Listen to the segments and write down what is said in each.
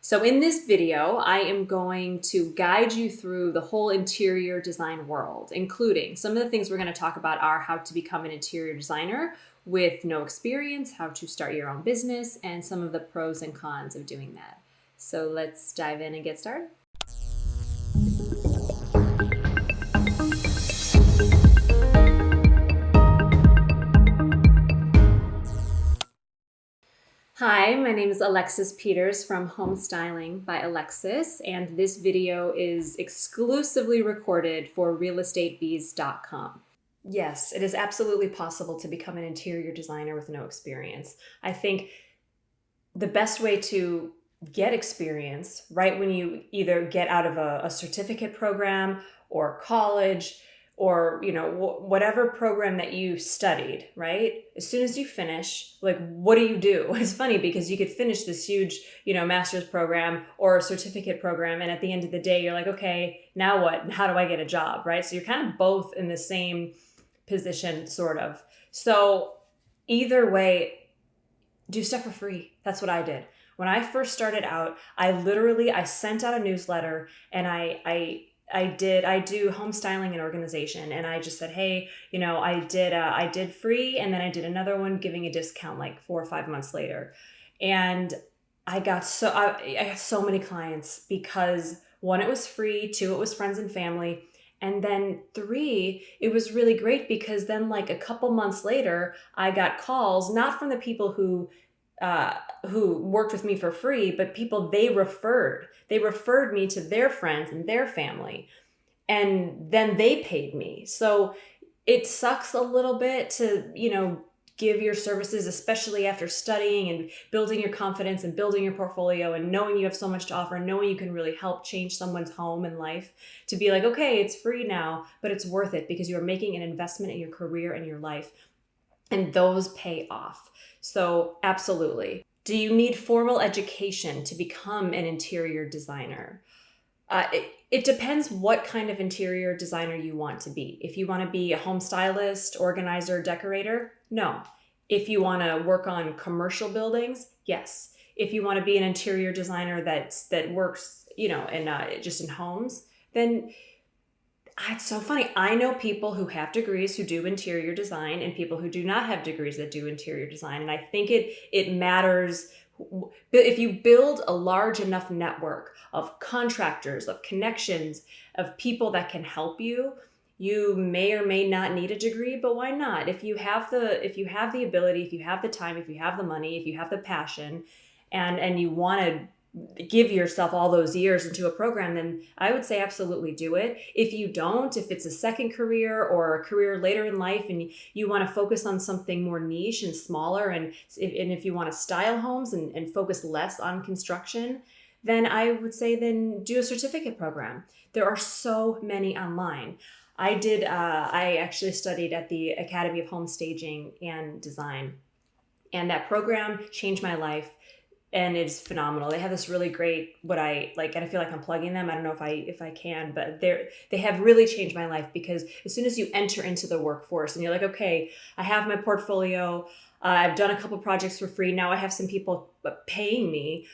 So in this video, I am going to guide you through the whole interior design world, including some of the things we're going to talk about are how to become an interior designer with no experience, how to start your own business, and some of the pros and cons of doing that. So let's dive in and get started. Hi, my name is Alexis Peters from Home Styling by Alexis, and this video is exclusively recorded for realestatebees.com. Yes, it is absolutely possible to become an interior designer with no experience. I think the best way to get experience, right when you either get out of a certificate program or college or whatever program that you studied, right? As soon as you finish, like, what do you do? It's funny because you could finish this huge master's program or a certificate program, and at the end of the day you're like, okay, now what? How do I get a job, right? So you're kind of both in the same position, sort of. So either way, do stuff for free. That's what I did. When I first started out, I sent out a newsletter, and I do home styling and organization, and I just said, hey, I did free, and then I did another one giving a discount like 4 or 5 months later. And I got so many clients because 1, it was free, 2, it was friends and family. And then 3, it was really great because then like a couple months later, I got calls, not from the people who worked with me for free, but people they referred. They referred me to their friends and their family, and then they paid me. So it sucks a little bit to, give your services, especially after studying and building your confidence and building your portfolio and knowing you have so much to offer and knowing you can really help change someone's home and life, to be like, okay, it's free now, but it's worth it because you're making an investment in your career and your life, and those pay off. So absolutely. Do you need formal education to become an interior designer? It depends what kind of interior designer you want to be. If you want to be a home stylist, organizer, decorator, no. If you want to work on commercial buildings, yes. If you want to be an interior designer that works, just in homes, then it's so funny. I know people who have degrees who do interior design and people who do not have degrees that do interior design. And I think it matters. If you build a large enough network of contractors, of connections, of people that can help you, you may or may not need a degree, but why not? If you have the ability, if you have the time, if you have the money, if you have the passion, and you want to give yourself all those years into a program, then I would say absolutely do it. If you don't, if it's a second career or a career later in life and you want to focus on something more niche and smaller, and if you want to style homes and focus less on construction, then I would say then do a certificate program. There are so many online. I actually studied at the Academy of Home Staging and Design, and that program changed my life. And it's phenomenal. They have this really great, what I like, and I feel like I'm plugging them. I don't know if I can, but they have really changed my life, because as soon as you enter into the workforce and you're like, okay, I have my portfolio, I've done a couple projects for free, now I have some people paying me,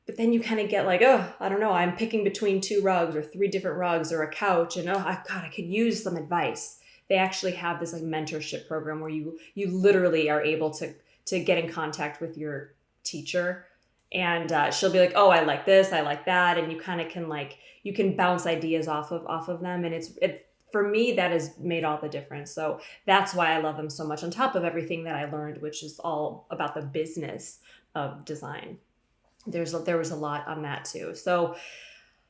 but then you kind of get like, oh, I don't know, I'm picking between 2 rugs or 3 different rugs or a couch, and I could use some advice. They actually have this like mentorship program where you literally are able to get in contact with your teacher. And she'll be like, oh, I like this, I like that. And you kind of can you can bounce ideas off of them. And it for me, that has made all the difference. So that's why I love them so much, on top of everything that I learned, which is all about the business of design. There was a lot on that too. So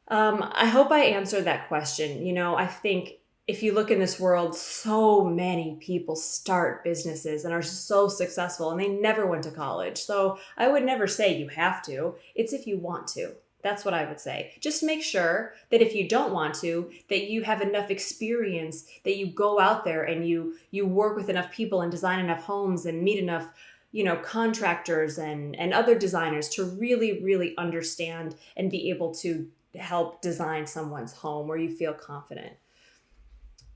I hope I answered that question. I think if you look in this world, so many people start businesses and are so successful, and they never went to college. So I would never say you have to. It's if you want to. That's what I would say. Just make sure that if you don't want to, that you have enough experience, that you go out there and you work with enough people and design enough homes and meet enough contractors and other designers to really, really understand and be able to help design someone's home where you feel confident.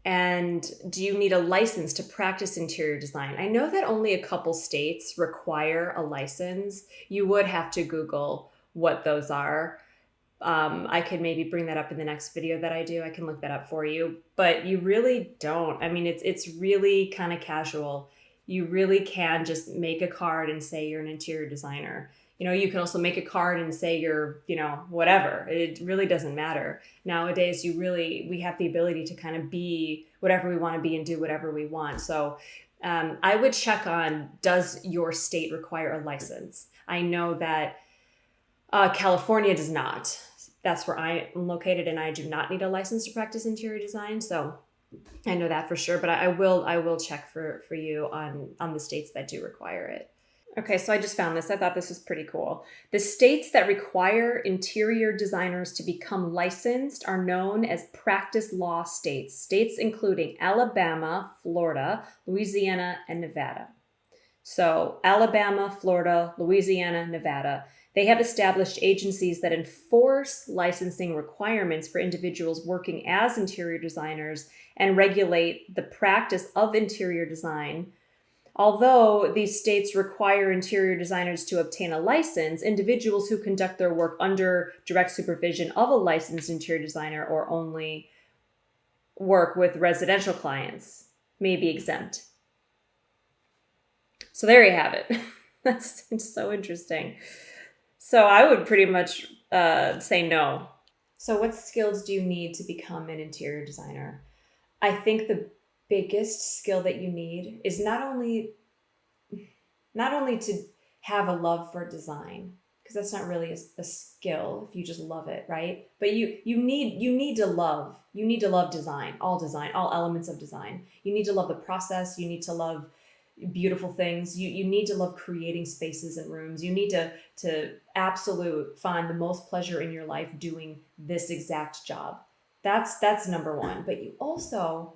And do you need a license to practice interior design? I know that only a couple states require a license. You would have to Google what those are. I could maybe bring that up in the next video that I do. I can look that up for you, but you really don't. I mean, it's really kind of casual. You really can just make a card and say you're an interior designer. You can also make a card and say you're, whatever. It really doesn't matter. Nowadays, we have the ability to kind of be whatever we want to be and do whatever we want. So I would check on, does your state require a license? I know that California does not. That's where I am located, and I do not need a license to practice interior design. So I know that for sure, but I will check for you on the states that do require it. Okay, so I just found this. I thought this was pretty cool. The states that require interior designers to become licensed are known as practice law states. States including Alabama, Florida, Louisiana, and Nevada. So Alabama, Florida, Louisiana, Nevada. They have established agencies that enforce licensing requirements for individuals working as interior designers and regulate the practice of interior design. Although these states require interior designers to obtain a license, individuals who conduct their work under direct supervision of a licensed interior designer or only work with residential clients may be exempt. So there you have it. That's so interesting. So I would pretty much say no. So what skills do you need to become an interior designer? I think the biggest skill that you need is not only to have a love for design, because that's not really a skill if you just love it, right? But you need to love design, all elements of design. You need to love the process. You need to love beautiful things. You need to love creating spaces and rooms. You need to absolute find the most pleasure in your life doing this exact job. That's number one. But you also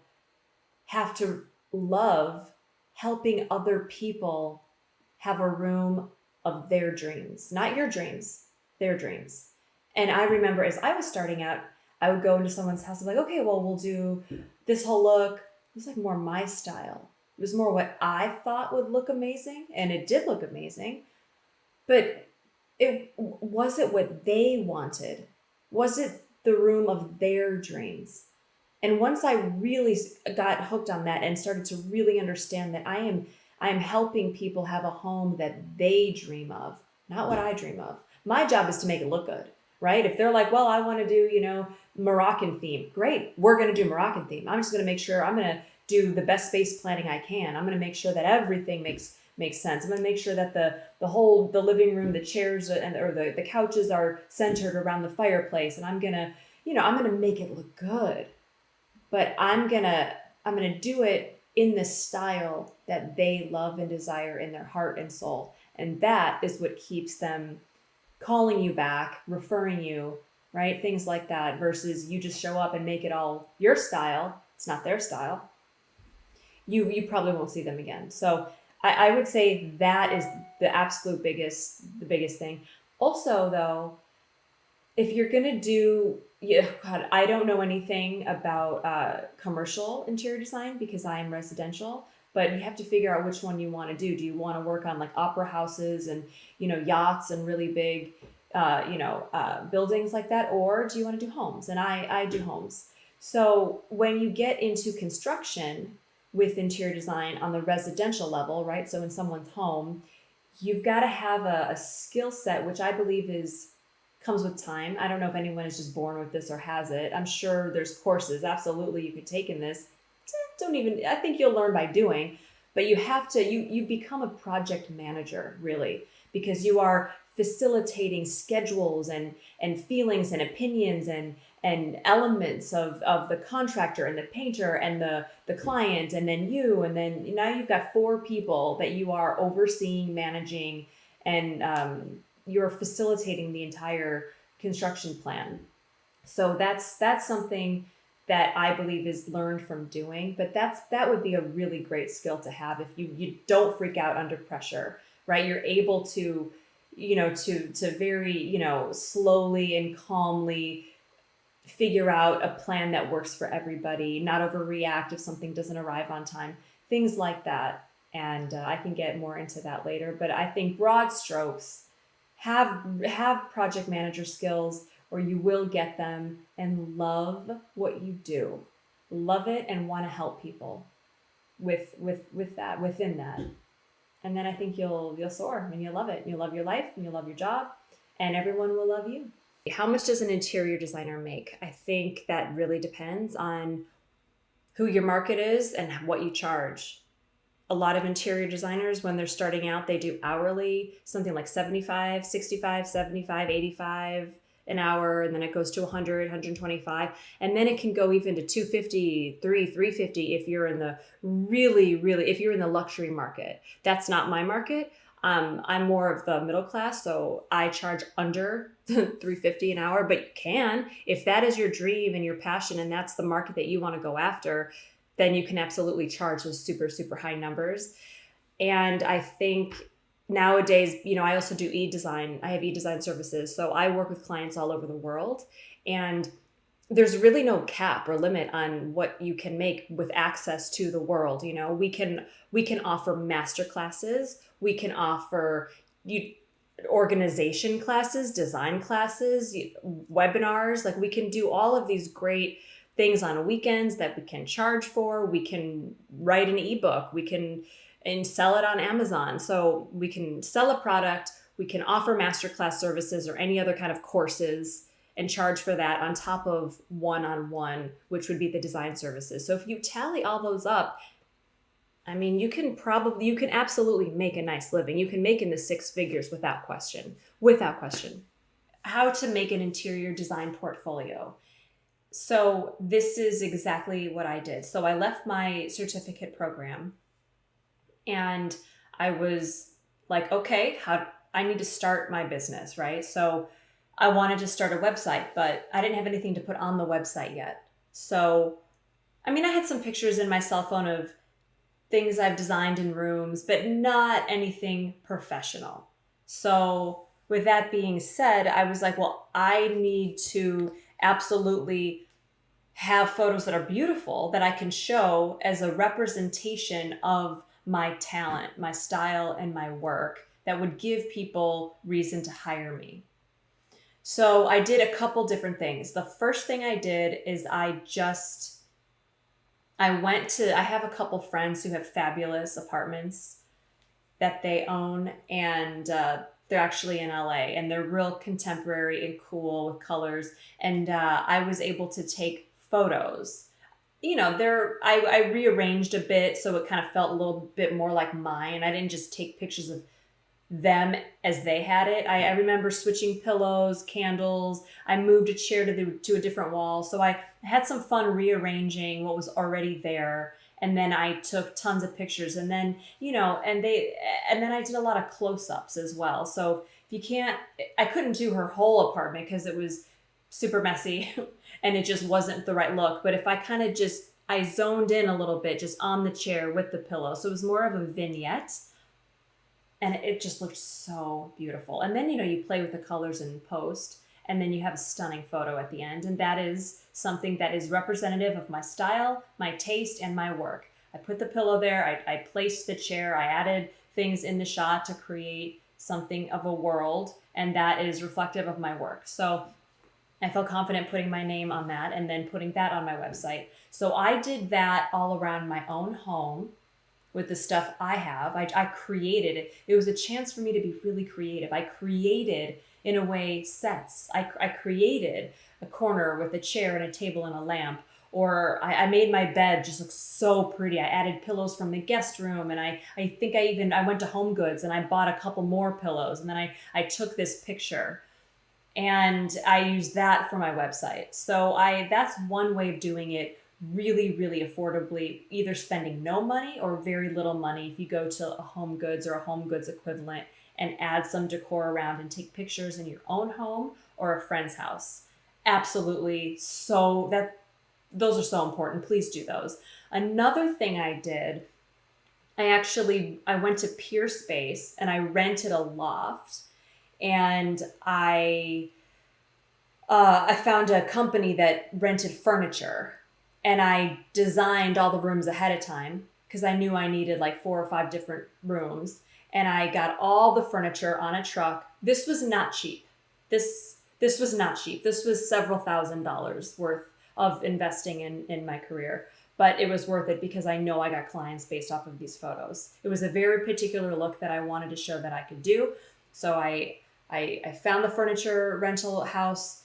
have to love helping other people have a room of their dreams, not your dreams, their dreams. And I remember as I was starting out, I would go into someone's house and be like, okay, well, we'll do this whole look. It was like more my style. It was more what I thought would look amazing, and it did look amazing. But was it what they wanted? Was it the room of their dreams? And once I really got hooked on that and started to really understand that I am helping people have a home that they dream of, not what I dream of. My job is to make it look good, right? If they're like, well, I want to do, Moroccan theme. Great. We're going to do Moroccan theme. I'm just going to make sure I'm going to do the best space planning I can. I'm going to make sure that everything makes sense. I'm going to make sure that the living room, the chairs or the couches are centered around the fireplace. And I'm going to make it look good. But I'm going to do it in the style that they love and desire in their heart and soul. And that is what keeps them calling you back, referring you, right? Things like that, versus you just show up and make it all your style. It's not their style. You probably won't see them again. So I would say that is the biggest thing. Also, though, if you're going to do, God, I don't know anything about commercial interior design because I am residential, but you have to figure out which one you want to do. Do you want to work on like opera houses and, yachts and really big, buildings like that? Or do you want to do homes? And I do homes. So when you get into construction with interior design on the residential level, right? So in someone's home, you've got to have a skill set, which I believe comes with time. I don't know if anyone is just born with this or has it. I'm sure there's courses, absolutely, you could take in this. I think you'll learn by doing, but you have to, you become a project manager, really, because you are facilitating schedules and feelings and opinions and elements of the contractor and the painter and the client, and then you, and then now you've got 4 people that you are overseeing, managing, and you're facilitating the entire construction plan. So that's something that I believe is learned from doing, but that would be a really great skill to have if you don't freak out under pressure, right? You're able to, to very, slowly and calmly figure out a plan that works for everybody, not overreact if something doesn't arrive on time, things like that. And I can get more into that later, but I think broad strokes, Have project manager skills, or you will get them, and love what you do. Love it and want to help people with that, within that. And then I think you'll soar and you'll love it. You'll love your life and you'll love your job, and everyone will love you. How much does an interior designer make? I think that really depends on who your market is and what you charge. A lot of interior designers, when they're starting out, they do hourly, something like 75, 65, 75, 85 an hour, and then it goes to 100, 125, and then it can go even to 250, 350 if you're in the if you're in the luxury market. That's not my market. I'm more of the middle class, so I charge under 350 an hour, but you can, if that is your dream and your passion and that's the market that you want to go after, then you can absolutely charge those super, super high numbers. And I think nowadays, I also do e-design. I have e-design services. So I work with clients all over the world. And there's really no cap or limit on what you can make with access to the world. We can offer master classes. We can offer organization classes, design classes, webinars. Like, we can do all of these great things on weekends that we can charge for. We can write an ebook. We can and sell it on Amazon. So we can sell a product. We can offer masterclass services or any other kind of courses and charge for that on top of one-on-one, which would be the design services. So if you tally all those up, I mean, you can absolutely make a nice living. You can make in the six figures without question. How to make an interior design portfolio. So this is exactly what I did. So I left my certificate program and I was like, okay, I need to start my business, right? So I wanted to start a website, but I didn't have anything to put on the website yet. So, I had some pictures in my cell phone of things I've designed in rooms, but not anything professional. So with that being said, I was like, well, I need to absolutely have photos that are beautiful that I can show as a representation of my talent, my style, and my work that would give people reason to hire me. So I did a couple different things. The first thing I did is I have a couple friends who have fabulous apartments that they own, and they're actually in LA, and they're real contemporary and cool with colors. And I was able to take photos. I rearranged a bit so it kind of felt a little bit more like mine. I didn't just take pictures of them as they had it. I remember switching pillows, candles. I moved a chair to a different wall. So I had some fun rearranging what was already there. And then I took tons of pictures, and then, and then I did a lot of close-ups as well. So I couldn't do her whole apartment because it was super messy and it just wasn't the right look. But if I zoned in a little bit just on the chair with the pillow. So it was more of a vignette, and it just looked so beautiful. And then, you play with the colors in post, and then you have a stunning photo at the end. And that is something that is representative of my style, my taste, and my work. I put the pillow there. I placed the chair. I added things in the shot to create something of a world, and that is reflective of my work. So I felt confident putting my name on that and then putting that on my website. So I did that all around my own home with the stuff I have. I created it. It was a chance for me to be really creative. I created, in a way, sets. I created a corner with a chair and a table and a lamp. Or I made my bed just look so pretty. I added pillows from the guest room, and I think I went to Home Goods and I bought a couple more pillows, and then I took this picture. And I use that for my website. So that's one way of doing it really, really affordably, either spending no money or very little money if you go to a Home Goods or a Home Goods equivalent and add some decor around and take pictures in your own home or a friend's house. Absolutely. Those are so important. Please do those. Another thing I did, I went to Peerspace and I rented a loft. And I found a company that rented furniture, and I designed all the rooms ahead of time because I knew I needed like 4 or 5 different rooms. and I got all the furniture on a truck. This was not cheap. This was not cheap. This was several $1,000s worth of investing in my career. But it was worth it because I know I got clients based off of these photos. It was a very particular look that I wanted to show that I could do. So I found the furniture rental house,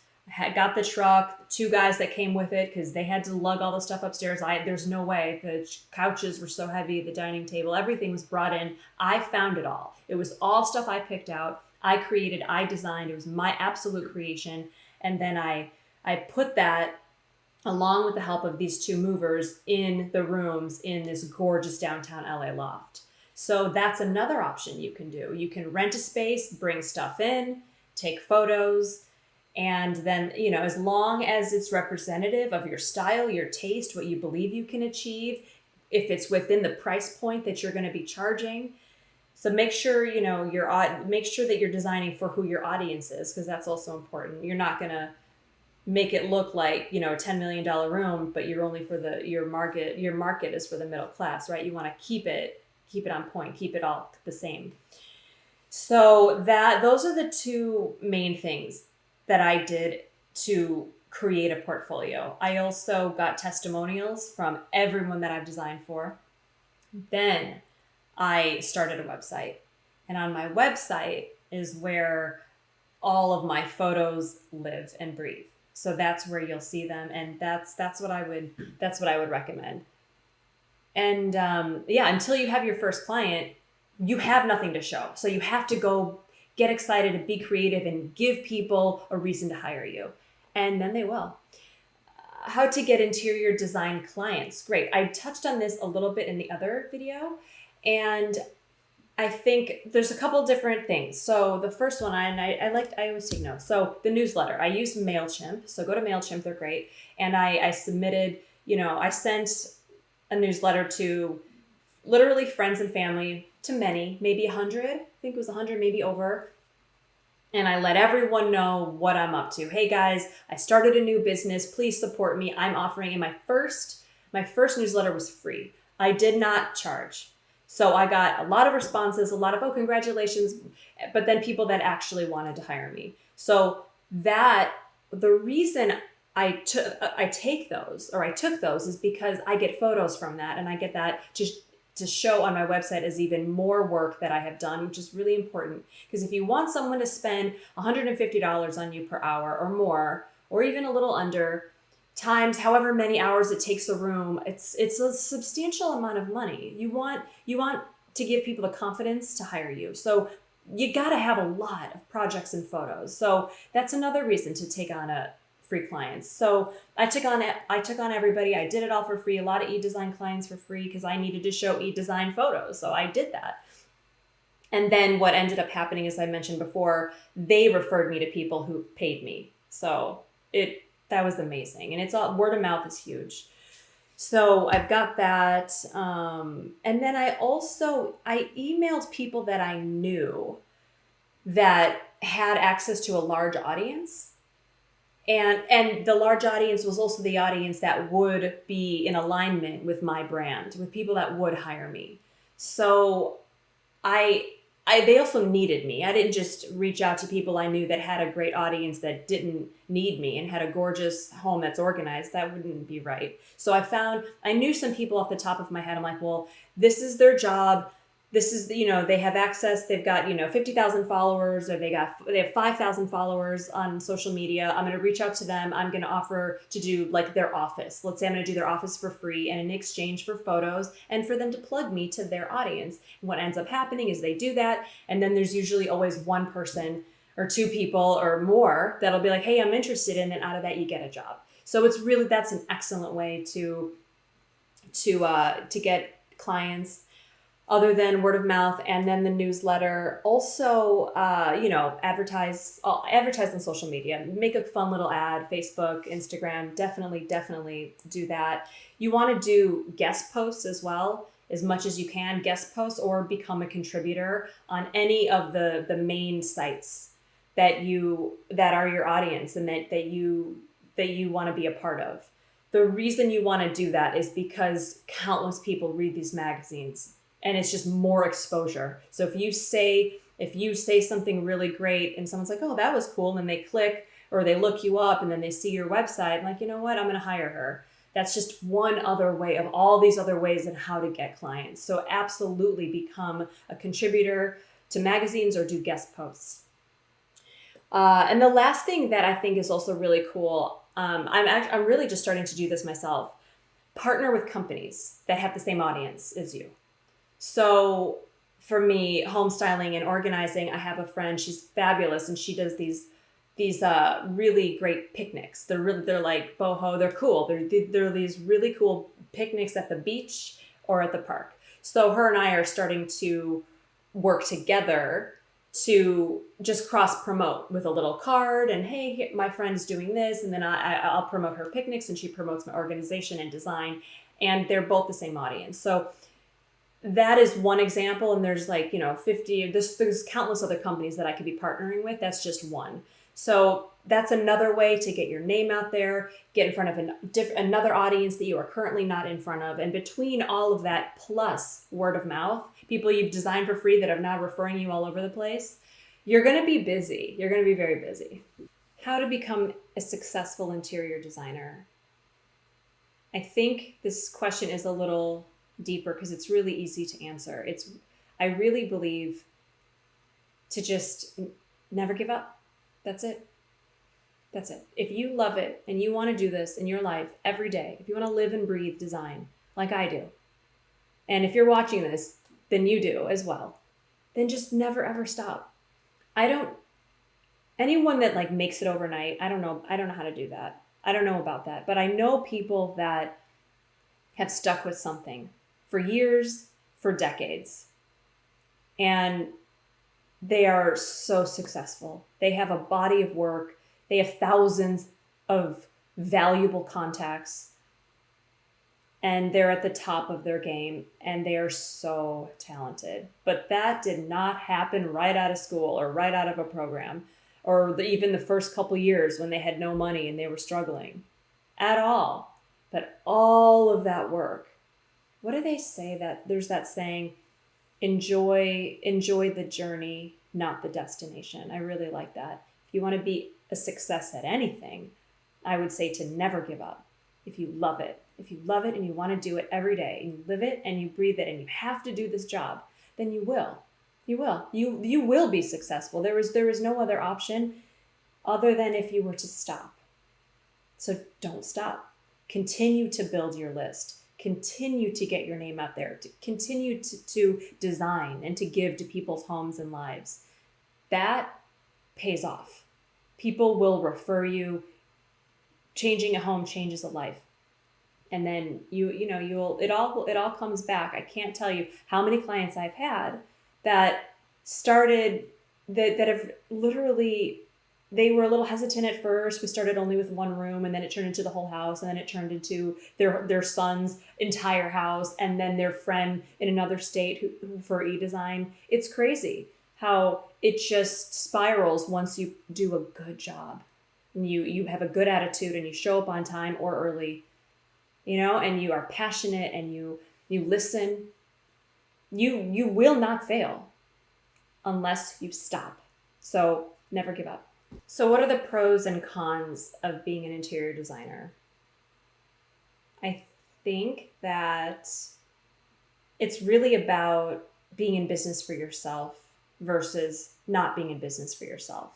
got the truck, 2 guys that came with it because they had to lug all the stuff upstairs. There's no way. The couches were so heavy, the dining table, everything was brought in. I found it all. It was all stuff I picked out. I created, I designed. It was my absolute creation. And then I put that along with the help of these 2 movers in the rooms in this gorgeous downtown LA loft. So that's another option you can do. You can rent a space, bring stuff in, take photos, and then, as long as it's representative of your style, your taste, what you believe you can achieve, if it's within the price point that you're going to be charging. So make sure, make sure that you're designing for who your audience is, because that's also important. You're not going to make it look like, a $10 million room, but you're only for your market is for the middle class, right? You want to keep it on point, keep it all the same. So those are the 2 main things that I did to create a portfolio. I also got testimonials from everyone that I've designed for. Then I started a website, and on my website is where all of my photos live and breathe. So that's where you'll see them, and that's what I would recommend. And until you have your first client, you have nothing to show. So you have to go get excited and be creative and give people a reason to hire you, and then they will. How to get interior design clients? Great. I touched on this a little bit in the other video, and I think there's a couple different things. So the first one, I always take notes. So the newsletter, I use MailChimp. So go to MailChimp, they're great. And I submitted, I sent a newsletter to literally friends and family, to many, maybe 100. I think it was 100, maybe over. And I let everyone know what I'm up to. Hey guys, I started a new business. Please support me. I'm offering, and my first newsletter was free. I did not charge. So I got a lot of responses, a lot of, oh, congratulations, but then people that actually wanted to hire me. So the reason I took those is because I get photos from that, and I get that to show on my website as even more work that I have done, which is really important. Because if you want someone to spend $150 on you per hour or more, or even a little under, times however many hours it takes a room, it's a substantial amount of money. You want to give people the confidence to hire you. So you got to have a lot of projects and photos. So that's another reason to take on a free clients. So I took on everybody. I did it all for free. A lot of eDesign clients for free because I needed to show eDesign photos. So I did that. And then what ended up happening, as I mentioned before, they referred me to people who paid me. So that was amazing. And it's all word of mouth is huge. So I've got that. And then I emailed people that I knew that had access to a large audience. And the large audience was also the audience that would be in alignment with my brand, with people that would hire me. So they also needed me. I didn't just reach out to people I knew that had a great audience that didn't need me and had a gorgeous home that's organized. That wouldn't be right. So I knew some people off the top of my head. I'm like, well, this is their job. This is, they have access. They've got, 50,000 followers, or they have 5,000 followers on social media. I'm going to reach out to them. I'm going to offer to do like their office. Let's say I'm going to do their office for free, and in exchange for photos and for them to plug me to their audience. And what ends up happening is they do that. And then there's usually always one person or 2 people or more that'll be like, hey, I'm interested in it. And out of that, you get a job. So that's an excellent way to get clients, other than word of mouth. And then the newsletter. Also, advertise on social media. Make a fun little ad, Facebook, Instagram. Definitely do that. You want to do guest posts as well, as much as you can. Guest posts, or become a contributor on any of the main sites that are your audience and that you want to be a part of. The reason you want to do that is because countless people read these magazines and it's just more exposure. So if you say something really great and someone's like, oh, that was cool, and then they click or they look you up and then they see your website, like, you know what, I'm going to hire her. That's just one other way of all these other ways and how to get clients. So absolutely become a contributor to magazines or do guest posts. And the last thing that I think is also really cool, I'm really just starting to do this myself. Partner with companies that have the same audience as you. So for me, home styling and organizing, I have a friend, she's fabulous, and she does these really great picnics. They're like boho, they're cool. They're these really cool picnics at the beach or at the park. So her and I are starting to work together to just cross promote with a little card and, hey, my friend's doing this, and then I'll promote her picnics and she promotes my organization and design, and they're both the same audience. So that is one example, and there's 50, there's countless other companies that I could be partnering with. That's just one. So that's another way to get your name out there, get in front of another audience that you are currently not in front of. And between all of that plus word of mouth, people you've designed for free that are now referring you all over the place, you're going to be busy. You're going to be very busy. How to become a successful interior designer? I think this question is a little deeper because it's really easy to answer. I really believe to just never give up. That's it. That's it. If you love it and you want to do this in your life every day, if you want to live and breathe design like I do, and if you're watching this, then you do as well, then just never ever stop. Anyone that makes it overnight, I don't know how to do that. I don't know about that, but I know people that have stuck with something for years, for decades, and they are so successful. They have a body of work. They have thousands of valuable contacts, and they're at the top of their game, and they are so talented. But that did not happen right out of school or right out of a program, or even the first couple years when they had no money and they were struggling at all. But all of that work, what do they say? That there's that saying, enjoy the journey, not the destination. I really like that. If you want to be a success at anything, I would say to never give up. If you love it and you want to do it every day, and you live it and you breathe it, and you have to do this job, then you will. You will be successful. There is no other option other than if you were to stop. So don't stop. Continue to build your list. Continue to get your name out there. To continue to design and to give to people's homes and lives. That pays off. People will refer you. Changing a home changes a life. And then it all comes back. I can't tell you how many clients I've had that started that have literally, they were a little hesitant at first. We started only with one room, and then it turned into the whole house, and then it turned into their son's entire house, and then their friend in another state who for e-design. It's crazy how it just spirals once you do a good job. And you have a good attitude, and you show up on time or early, and you are passionate, and you listen. You will not fail unless you stop. So never give up. So what are the pros and cons of being an interior designer? I think that it's really about being in business for yourself versus not being in business for yourself.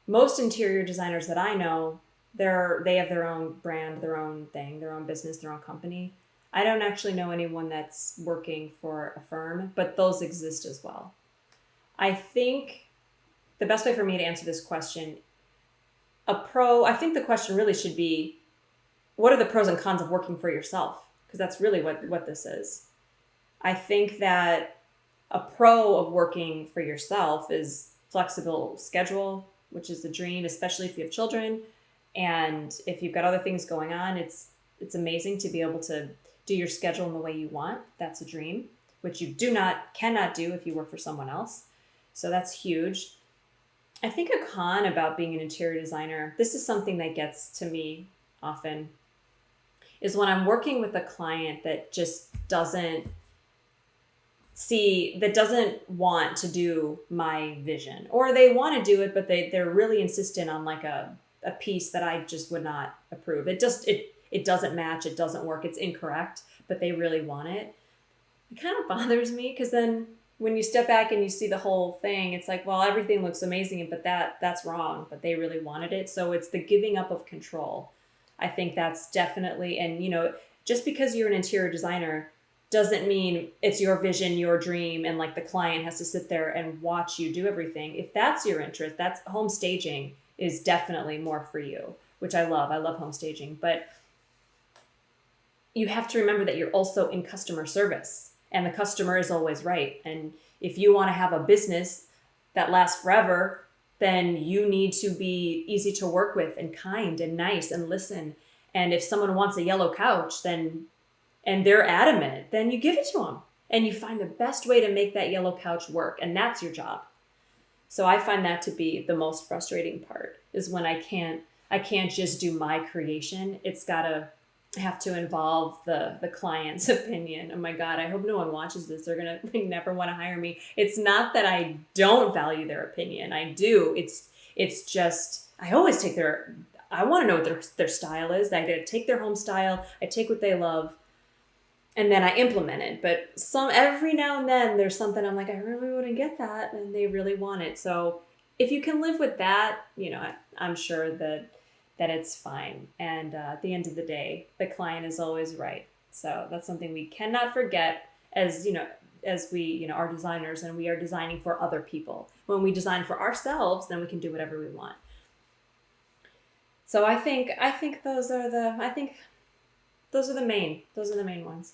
Most interior designers that I know, they have their own brand, their own thing, their own business, their own company. I don't actually know anyone that's working for a firm, but those exist as well. I think the best way for me to answer this question, I think the question really should be, what are the pros and cons of working for yourself? Because that's really what this is. I think that a pro of working for yourself is flexible schedule, which is the dream, especially if you have children. And if you've got other things going on, it's amazing to be able to do your schedule in the way you want. That's a dream, which you cannot do if you work for someone else. So that's huge. I think a con about being an interior designer, this is something that gets to me often, is when I'm working with a client that just doesn't see that doesn't want to do my vision, or they want to do it, but they're really insistent on like a piece that I just would not approve. It doesn't match, it doesn't work, it's incorrect, but they really want it. It kind of bothers me, because then when you step back and you see the whole thing, it's like, well, everything looks amazing, but that's wrong, but they really wanted it. So it's the giving up of control. I think that's definitely, and just because you're an interior designer doesn't mean it's your vision, your dream, and like the client has to sit there and watch you do everything. If that's your interest, that's home staging is definitely more for you, which I love. I love home staging, but you have to remember that you're also in customer service, and the customer is always right. And if you want to have a business that lasts forever, then you need to be easy to work with and kind and nice and listen. And if someone wants a yellow couch, and they're adamant, then you give it to them and you find the best way to make that yellow couch work. And that's your job. So I find that to be the most frustrating part, is when I can't just do my creation. It's gotta have to involve the client's opinion. Oh my God, I hope no one watches this. They're gonna never want to hire me. It's not that I don't value their opinion. I do. It's just, I always take I want to know what their style is. I take their home style. I take what they love, and then I implement it. But every now and then there's something I'm like, I really wouldn't get that, and they really want it. So if you can live with that, I'm sure that it's fine. And at the end of the day, the client is always right. So that's something we cannot forget, as we are designers, and we are designing for other people. When we design for ourselves, then we can do whatever we want. So I think those are the main ones.